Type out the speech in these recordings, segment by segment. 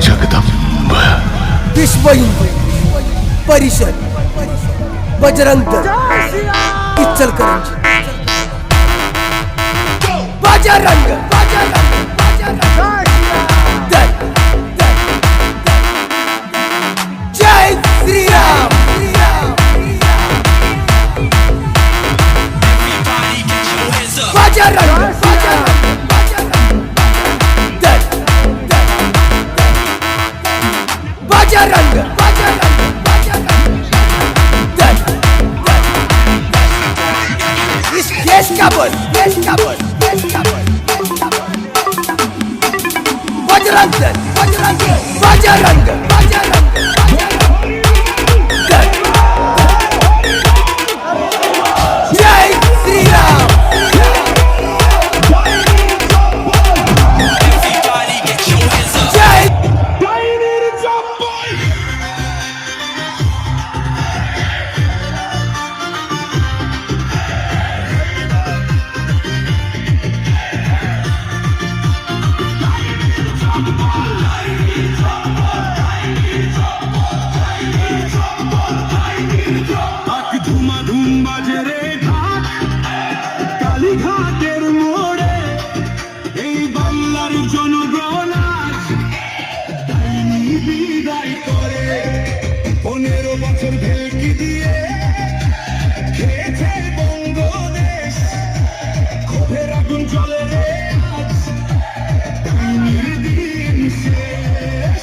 जगदंब विश्व हिंदू परिषद बजरंग दल इचलकरंजी बजरंग दल जय श्री राम बजरंग दल बजरंग दल इस देश का बोल बजरंग दल बजरंग दल जय श्री राम जय ধুমাধুম বাজে রে ঘাট কালীঘাটের মোড়ে এই বাংলার জনগণ আজ ডাইনি বিদায় করে 15 বছর ভেলকি দিয়ে খেয়েছে বঙ্গদেশ ক্ষোভের আগুন জ্বলে রে আজ ডাইনির দিন শেষ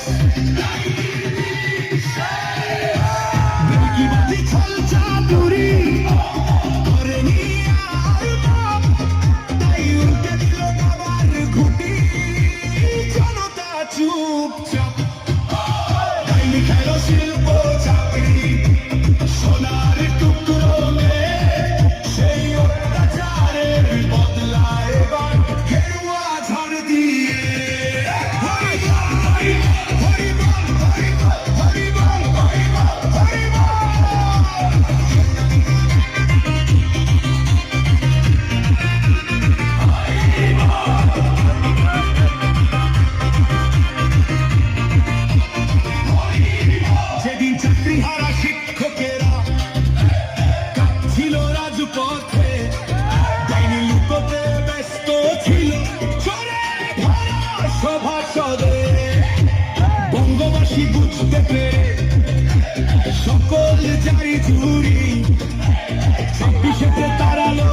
ভেলকি বাজি ছল চাতুরি করেনি আর বাপ তাই উল্টে দিল বাবার ঘুটি জনতা চুপচাপ ডাইনি খেলো শিল্প চাকরি সোনার টুকরো মেয়ে সেই অত্যাচারের বদলা এবার গেরুয়া ঝড় দিয়ে হরি বল হরি বল হরি বল হরি বল হরি বল হরি বল যেদিন চাকরিহারা শিক্ষকেরা ছিল রাজপথে ডাইনি লুকোতে ব্যস্ত ছিল চোরে ধরা সভাসদে বঙ্গবাসী বুঝতে পেরে সকল জারি জুরি 26-এতে তাড়ালো